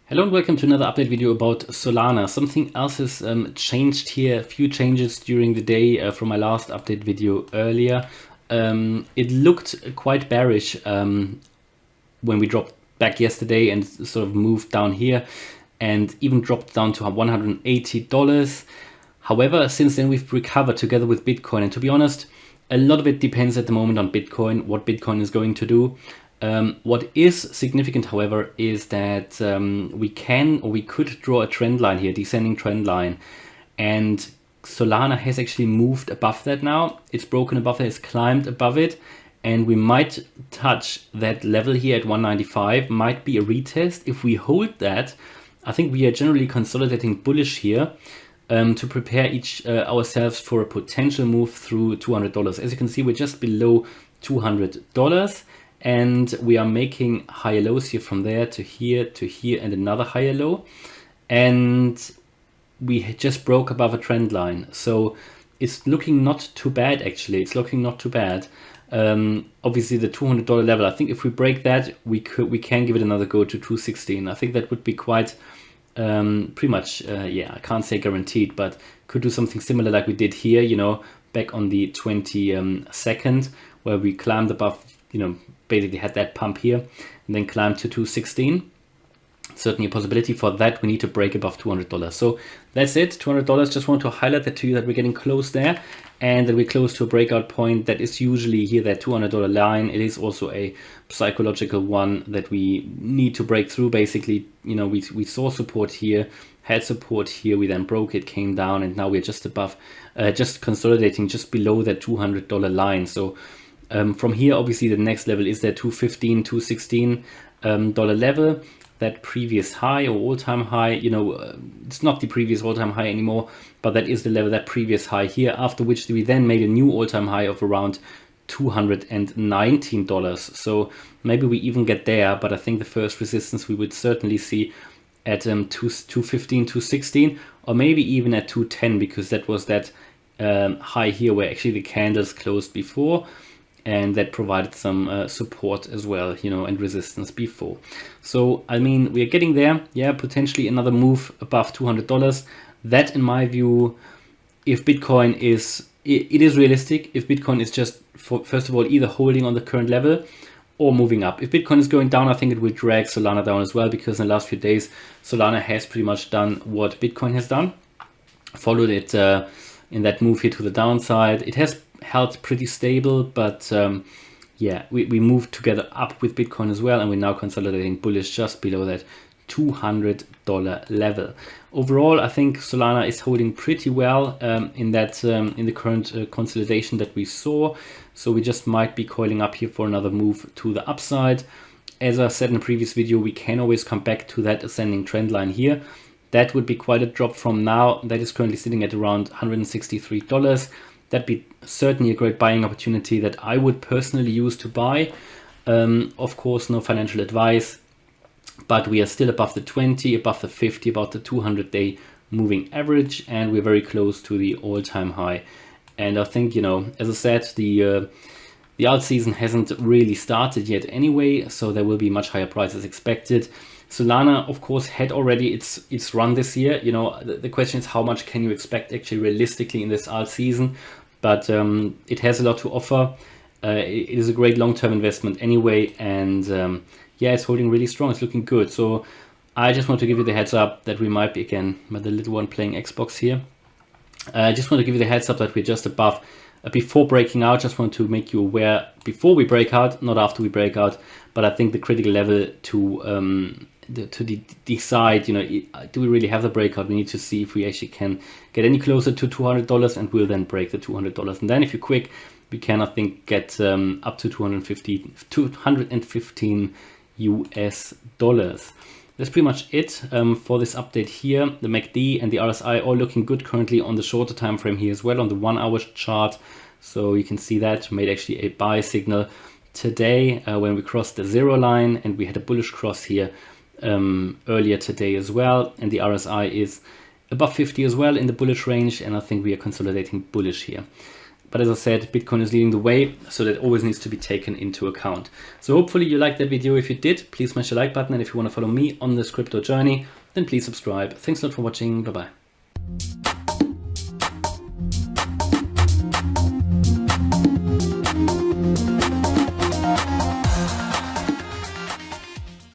Hello and welcome to another update video about Solana. Something else has changed here, a few changes during the day from my last update video earlier. It looked quite bearish when we dropped back yesterday and sort of moved down here and even dropped down to $180. However, since then we've recovered together with Bitcoin, and to be honest, a lot of it depends at the moment on Bitcoin, what Bitcoin is going to do. What is significant, however, is that we could draw a trend line here, descending trend line, and Solana has actually moved above that now. It's broken above it, it's climbed above it, and we might touch that level here at 195, might be a retest. If we hold that, I think we are generally consolidating bullish here to prepare ourselves for a potential move through $200. As you can see, we're just below $200. And we are making higher lows here from there to here, and another higher low. And we just broke above a trend line. So it's looking not too bad, actually. It's looking not too bad. Obviously, the $200 level, I think if we break that, we can give it another go to 216. I think that would be quite pretty much, yeah, I can't say guaranteed, but could do something similar like we did here, you know, back on the 22nd, where we climbed above, you know, basically had that pump here and then climbed to 216. Certainly a possibility. For that, we need to break above $200. So that's it, $200. Just want to highlight that to you, that we're getting close there and that we're close to a breakout point. That is usually here, that $200 line. It is also a psychological one that we need to break through. Basically, you know, we saw support here, had support here, we then broke it, came down, and now we're just above, just consolidating just below that $200 line. So from here, obviously, the next level is that $215, $216 level, that previous high or all-time high. You know, it's not the previous all-time high anymore, but that is the level, that previous high here, after which we then made a new all-time high of around $219. So maybe we even get there, but I think the first resistance we would certainly see at 215, 216, or maybe even at 210, because that was that high here where actually the candles closed before, and that provided some support as well, you know, and resistance before. So, I mean, we are getting there. Yeah, potentially another move above $200. That, in my view, if Bitcoin is, it is realistic. If Bitcoin is just, first of all, either holding on the current level or moving up. If Bitcoin is going down, I think it will drag Solana down as well, because in the last few days, Solana has pretty much done what Bitcoin has done. Followed it in that move here to the downside. It has held pretty stable, but yeah, we moved together up with Bitcoin as well, and we're now consolidating bullish just below that $200 level. Overall, I think Solana is holding pretty well in the current consolidation that we saw. So we just might be coiling up here for another move to the upside. As I said in a previous video, we can always come back to that ascending trend line here. That would be quite a drop from now. That is currently sitting at around $163. That'd be certainly a great buying opportunity that I would personally use to buy. Of course, no financial advice, but we are still above the 20, above the 50, about the 200-day moving average, and we're very close to the all-time high. And I think, you know, as I said, the alt season hasn't really started yet anyway, so there will be much higher prices expected. Solana, of course, had already its run this year. You know, the question is, how much can you expect actually realistically in this alt season? But it has a lot to offer. It is a great long-term investment anyway, and yeah, it's holding really strong. It's looking good. So I just want to give you the heads up that we might be, again, the little one playing Xbox here. I just want to give you the heads up that we're just above. Before breaking out, just want to make you aware before we break out, not after we break out. But I think the critical level to decide, you know, do we really have the breakout? We need to see if we actually can get any closer to $200, and we'll then break the $200. And then if you're quick, we can, I think, get up to 215 US dollars. That's pretty much it for this update here. The MACD and the RSI all looking good currently on the shorter time frame here as well, on the 1 hour chart. So you can see that made actually a buy signal today when we crossed the 0 line, and we had a bullish cross here earlier today as well, and the RSI is above 50 as well in the bullish range, and I think we are consolidating bullish here. But as I said, Bitcoin is leading the way, so that always needs to be taken into account. So hopefully you liked that video. If you did, please smash the like button. And if you want to follow me on this crypto journey, then please subscribe. Thanks a lot for watching. Bye-bye.